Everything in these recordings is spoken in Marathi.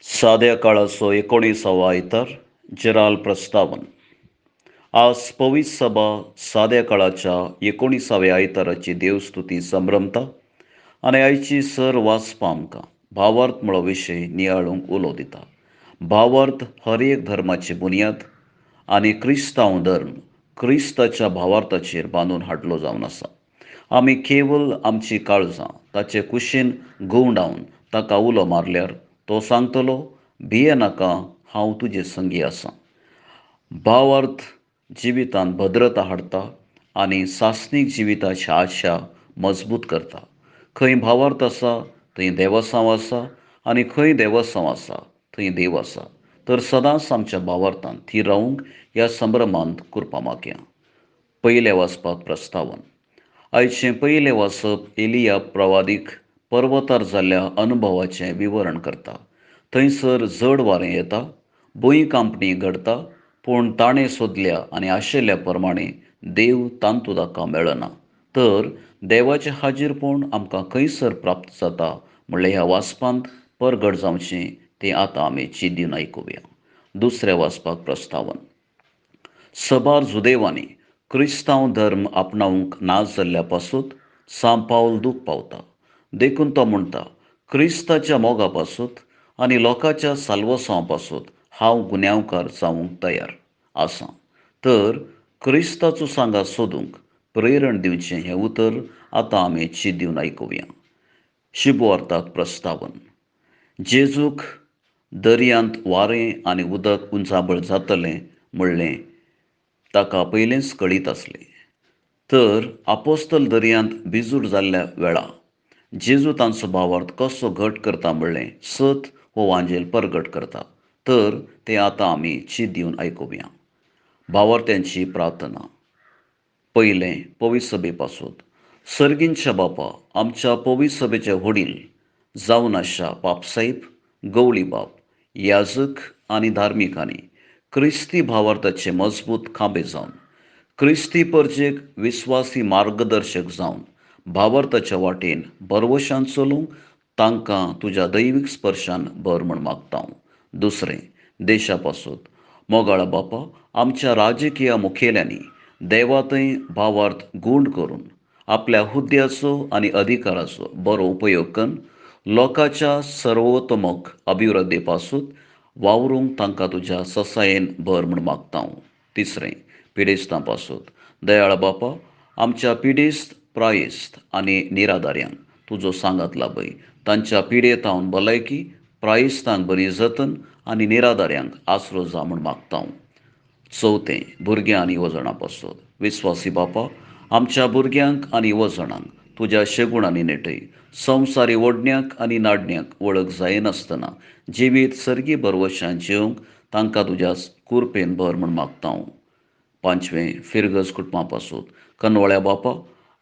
साध्या काळाचो 19वा आयतार जेराल प्रस्तावन. आज पवित्र सभा साध्या काळाच्या 19व्या आयताराची देवस्तुती संभ्रमता आनी आयची सर वाचपा आमकां भावार्थ म्हळो विशय नियाळूंक उलो दिता. भावार्थ हर एक धर्माची बुनयाद आनी क्रिस्तांव धर्म क्रिस्ताच्या भावार्थाचेर बांदून हाडलो जावन आसा. आमी केवळ आमची काळजां ताचे कुशीन गुंवडावन ताका उलो मारल्यार तो सांगतलो, भिये नाका, हांव तुजे संगी आसां. भावार्थ जिवितांत भद्रता हाडटा आनी सासणीक जिविताची आशा मजबूत करता. खंय भावार्थ आसा थंय देवासांव आसा आनी खंय देवासांव आसा थंय देव आसा. तर सदांच आमच्या भावार्थांत थी रावंक ह्या संभ्रमांत करपा मागया. पयलें वाचपाक प्रस्तावन. आयचें पयलें वाचप एलिया प्रवादीक पर्वतार जाल्ल्या अनुभवाचें विवरण करता. थंयसर जड वारें येता, भुंयकांपणी घडटा, पूण ताणें सोदल्या आनी आशिल्ल्या प्रमाणें देव तांतू ताका मेळना. तर देवाचें हाजीरपण आमकां खंयसर प्राप्त जाता म्हणल्यार ह्या वाचपांत परगट जावचें तें आतां आमी चिंतून आयकुया. दुसरें वाचपाक प्रस्तावन. सबार जुदेवांनी क्रिस्तांव धर्म आपणावंक नाच जाल्ल्या पासून सांत पावल दूख पावता. देखून तो म्हणटा, क्रिस्ताच्या मोगा पासून आनी लोकांच्या साल्वसांवा पासून हांव गुन्यांवकार जावंक तयार आसां. तर क्रिस्ताचो सांगात सोदूंक प्रेरण दिवचें हें उतर आतां आमी चिंतून आयकुया. शुभवार्ताक प्रस्तावन. जेजूक दर्यांत वारें आनी उदक उंचाबळ जातलें म्हणलें ताका पयलेंच कळीत आसलें. तर आपोस्तल दर्यांत बिजूड जाल्ल्या वेळा जेजू तांचो भावार्थ कसो घट करता म्हणलें सत हो वांजेल परगट करता. तर तें आतां आमी चिंतून आयकुया. भावार्थ्यांची प्रार्थना. पयलें पवित्र सभे पासून. सर्गींच्या बापा, आमच्या पवित्र सभेचे वडील जावन आशा पापसाहेब, गवळी बाब, याजक आनी धार्मिकांनी क्रिस्ती भावार्थाचे मजबूत खांबे जावन क्रिस्ती परजेक विस्वासी मार्गदर्शक जावन भावार्थाच्या वाटेन बरवशान चलूंक तांकां तुज्या दैवीक स्पर्शान भर म्हूण मागता. दुसरें देशा पासून. मोगाळा बापा, आमच्या राजकीय मुखेल्यांनी देवा थंय भावार्थ गूण करून आपल्या हुद्द्याचो आनी अधिकाराचो बरो उपयोग करून लोकांच्या सर्वोत्तमक अभिवृद्धी पासून वावरूंक तांकां तुज्या ससायेन भर म्हूण मागता. तिसरें पिडेस्तां पासून. दयाळ बापा, आमच्या पिडेस्त, प्रायेस्त आनी निराधाऱ्यांक तुजो सांगात लाभय. तांच्या पिडेतावन भलायकी, प्रायेस्तांक बरी जतन आनी निराधाऱ्यांक आसरो जा म्हूण मागता. चवथें भुरग्यां आनी येवजणां पासून. विस्वासी बापा, आमच्या भुरग्यांक आनी येवजणांक तुज्या शेगुणांनी नेटय. संवसारी ओडण्याक आनी नाडण्याक वळख जायनासतना जिवीत सर्गी बरवशान जिवंक तांकां तुज्या कुरपेन भर म्हूण मागता. पांचवें फिरगस कुटुंबां पासून. कनवळ्या बापा,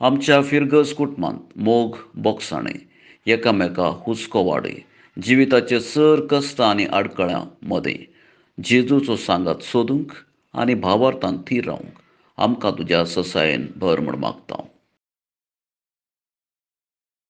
आमच्या फिरगस कुटुंबांत मोग बोगसाणें एकामेकाक हुस्को वाडय. जिविताचे सर कश्ट आनी आडखळ्यां मदें जेजूचो सांगात सोदूंक आनी भावार्थांत थीर रावंक आमकां तुज्या ससायेन भर म्हूण मागता.